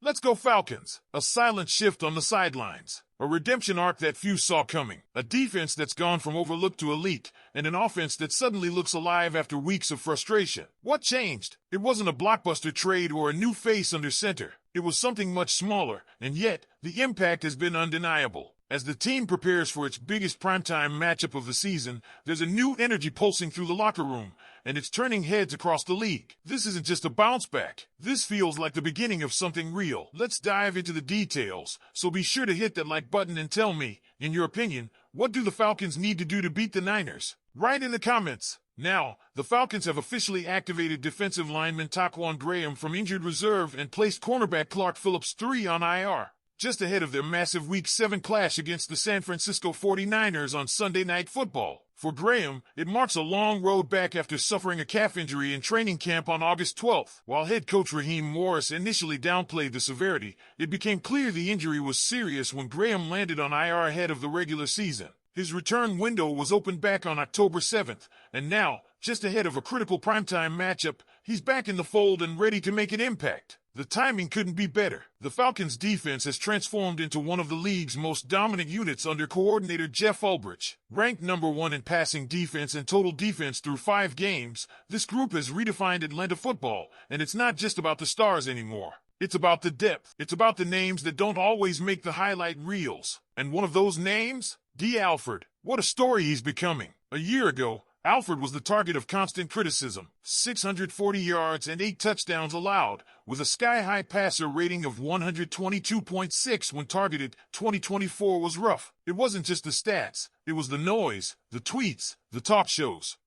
Let's go Falcons. A silent shift on the sidelines. A redemption arc that few saw coming. A defense that's gone from overlooked to elite, and an offense that suddenly looks alive after weeks of frustration. What changed? It wasn't a blockbuster trade or a new face under center. It was something much smaller, and yet, the impact has been undeniable. As the team prepares for its biggest primetime matchup of the season, there's a new energy pulsing through the locker room, and it's turning heads across the league. This isn't just a bounce back. This feels like the beginning of something real. Let's dive into the details, so be sure to hit that like button and tell me, in your opinion, what do the Falcons need to do to beat the Niners? Write in the comments. Now, the Falcons have officially activated defensive lineman Taquan Graham from injured reserve and placed cornerback Clark Phillips III on IR, just ahead of their massive Week 7 clash against the San Francisco 49ers on Sunday Night Football. For Graham, it marks a long road back after suffering a calf injury in training camp on August 12th. While head coach Raheem Morris initially downplayed the severity, it became clear the injury was serious when Graham landed on IR ahead of the regular season. His return window was opened back on October 7th, and now, just ahead of a critical primetime matchup, he's back in the fold and ready to make an impact. The timing couldn't be better. The Falcons' defense has transformed into one of the league's most dominant units under coordinator Jeff Ulbrich. Ranked number 1 in passing defense and total defense through 5 games, this group has redefined Atlanta football, and it's not just about the stars anymore. It's about the depth. It's about the names that don't always make the highlight reels. And one of those names? D. Alford. What a story he's becoming. A year ago, Alford was the target of constant criticism. 640 yards and 8 touchdowns allowed, with a sky-high passer rating of 122.6 when targeted. 2024 was rough. It wasn't just the stats. It was the noise, the tweets, the talk shows.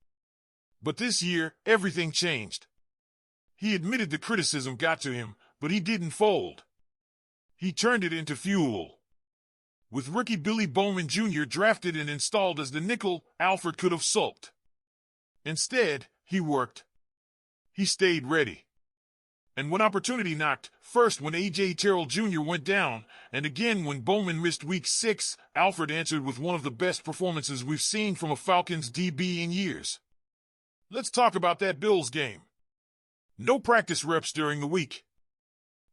But this year, everything changed. He admitted the criticism got to him, but he didn't fold. He turned it into fuel. With rookie Billy Bowman Jr. drafted and installed as the nickel, Alford could have sulked. Instead, he worked. He stayed ready. And when opportunity knocked, first when A.J. Terrell Jr. went down, and again when Bowman missed Week 6, Alford answered with one of the best performances we've seen from a Falcons DB in years. Let's talk about that Bills game. No practice reps during the week.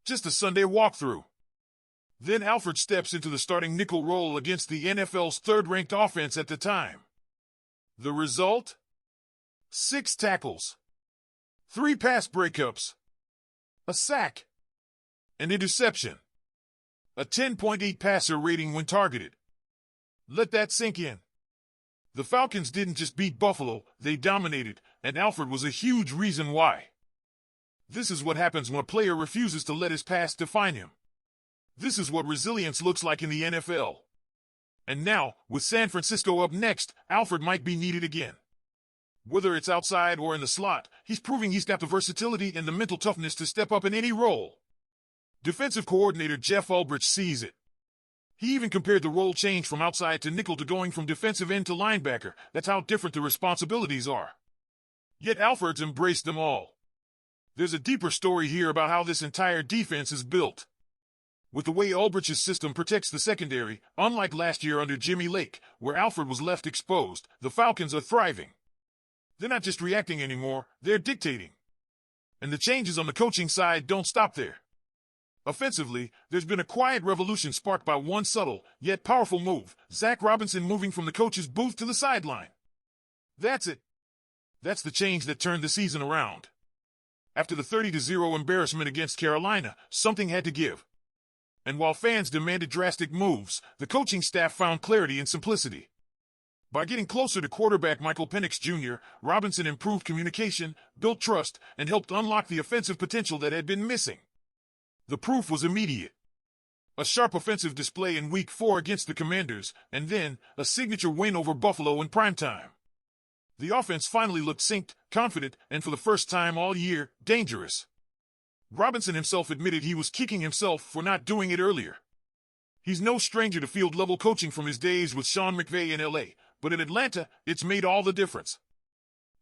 Just a Sunday walkthrough. Then Alford steps into the starting nickel role against the NFL's third-ranked offense at the time. The result? 6 tackles, 3 pass breakups, a sack, an interception, a 10.8 passer rating when targeted. Let that sink in. The Falcons didn't just beat Buffalo, they dominated, and Alford was a huge reason why. This is what happens when a player refuses to let his past define him. This is what resilience looks like in the NFL. And now, with San Francisco up next, Alford might be needed again. Whether it's outside or in the slot, he's proving he's got the versatility and the mental toughness to step up in any role. Defensive coordinator Jeff Ulbrich sees it. He even compared the role change from outside to nickel to going from defensive end to linebacker. That's how different the responsibilities are. Yet Alford's embraced them all. There's a deeper story here about how this entire defense is built. With the way Ulbrich's system protects the secondary, unlike last year under Jimmy Lake, where Alford was left exposed, the Falcons are thriving. They're not just reacting anymore, they're dictating. And the changes on the coaching side don't stop there. Offensively, there's been a quiet revolution sparked by one subtle, yet powerful move: Zach Robinson moving from the coach's booth to the sideline. That's it. That's the change that turned the season around. After the 30-0 embarrassment against Carolina, something had to give. And while fans demanded drastic moves, the coaching staff found clarity and simplicity. By getting closer to quarterback Michael Penix Jr., Robinson improved communication, built trust, and helped unlock the offensive potential that had been missing. The proof was immediate. A sharp offensive display in Week 4 against the Commanders, and then a signature win over Buffalo in primetime. The offense finally looked synced, confident, and for the first time all year, dangerous. Robinson himself admitted he was kicking himself for not doing it earlier. He's no stranger to field-level coaching from his days with Sean McVay in L.A., but in Atlanta, it's made all the difference.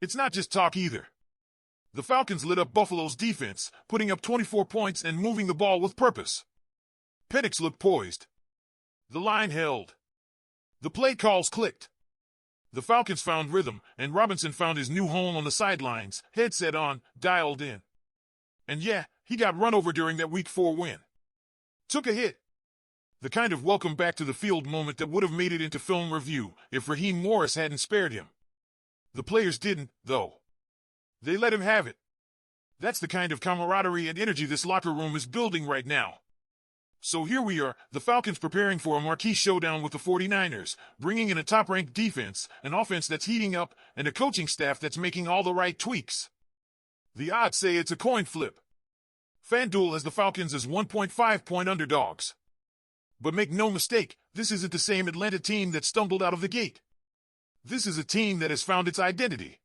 It's not just talk either. The Falcons lit up Buffalo's defense, putting up 24 points and moving the ball with purpose. Penix looked poised. The line held. The play calls clicked. The Falcons found rhythm, and Robinson found his new home on the sidelines, headset on, dialed in. And yeah, he got run over during that Week 4 win. Took a hit. The kind of welcome back to the field moment that would have made it into film review if Raheem Morris hadn't spared him. The players didn't, though. They let him have it. That's the kind of camaraderie and energy this locker room is building right now. So here we are, the Falcons preparing for a marquee showdown with the 49ers, bringing in a top-ranked defense, an offense that's heating up, and a coaching staff that's making all the right tweaks. The odds say it's a coin flip. FanDuel has the Falcons as 1.5-point underdogs. But make no mistake, this isn't the same Atlanta team that stumbled out of the gate. This is a team that has found its identity,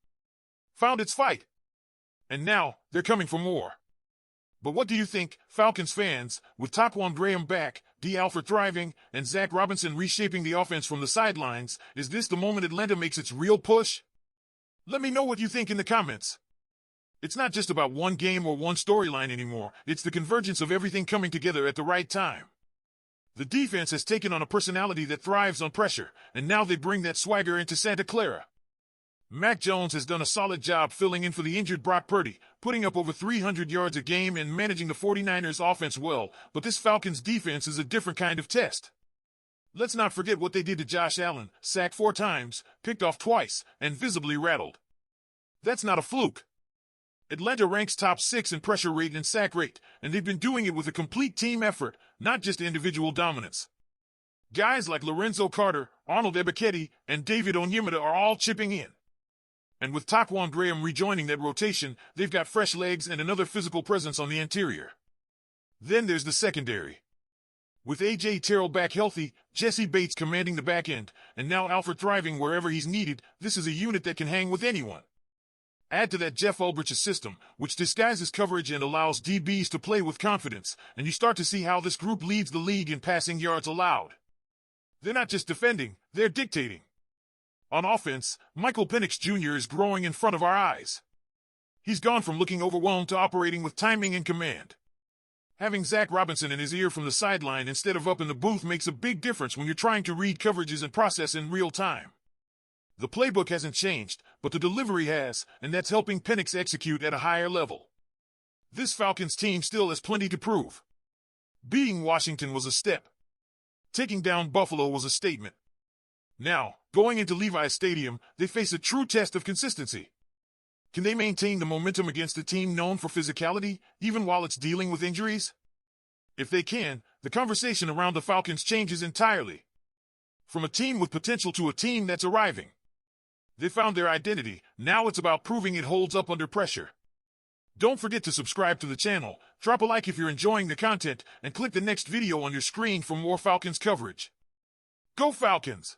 found its fight, and now they're coming for more. But what do you think, Falcons fans, with Taquan Graham back, D. Alford thriving, and Zach Robinson reshaping the offense from the sidelines, is this the moment Atlanta makes its real push? Let me know what you think in the comments. It's not just about one game or one storyline anymore, it's the convergence of everything coming together at the right time. The defense has taken on a personality that thrives on pressure, and now they bring that swagger into Santa Clara. Mac Jones has done a solid job filling in for the injured Brock Purdy, putting up over 300 yards a game and managing the 49ers offense well, but this Falcons defense is a different kind of test. Let's not forget what they did to Josh Allen, sacked 4 times, picked off twice, and visibly rattled. That's not a fluke. Atlanta ranks top 6 in pressure rate and sack rate, and they've been doing it with a complete team effort, not just individual dominance. Guys like Lorenzo Carter, Arnold Ebiketie, and David Onyemata are all chipping in. And with Taquan Graham rejoining that rotation, they've got fresh legs and another physical presence on the interior. Then there's the secondary. With A.J. Terrell back healthy, Jesse Bates commanding the back end, and now Alford thriving wherever he's needed, this is a unit that can hang with anyone. Add to that Jeff Ulbrich's system, which disguises coverage and allows DBs to play with confidence, and you start to see how this group leads the league in passing yards allowed. They're not just defending, they're dictating. On offense, Michael Penix Jr. is growing in front of our eyes. He's gone from looking overwhelmed to operating with timing and command. Having Zach Robinson in his ear from the sideline instead of up in the booth makes a big difference when you're trying to read coverages and process in real time. The playbook hasn't changed, but the delivery has, and that's helping Penix execute at a higher level. This Falcons team still has plenty to prove. Beating Washington was a step. Taking down Buffalo was a statement. Now, going into Levi's Stadium, they face a true test of consistency. Can they maintain the momentum against a team known for physicality, even while it's dealing with injuries? If they can, the conversation around the Falcons changes entirely. From a team with potential to a team that's arriving. They found their identity, now it's about proving it holds up under pressure. Don't forget to subscribe to the channel, drop a like if you're enjoying the content, and click the next video on your screen for more Falcons coverage. Go Falcons!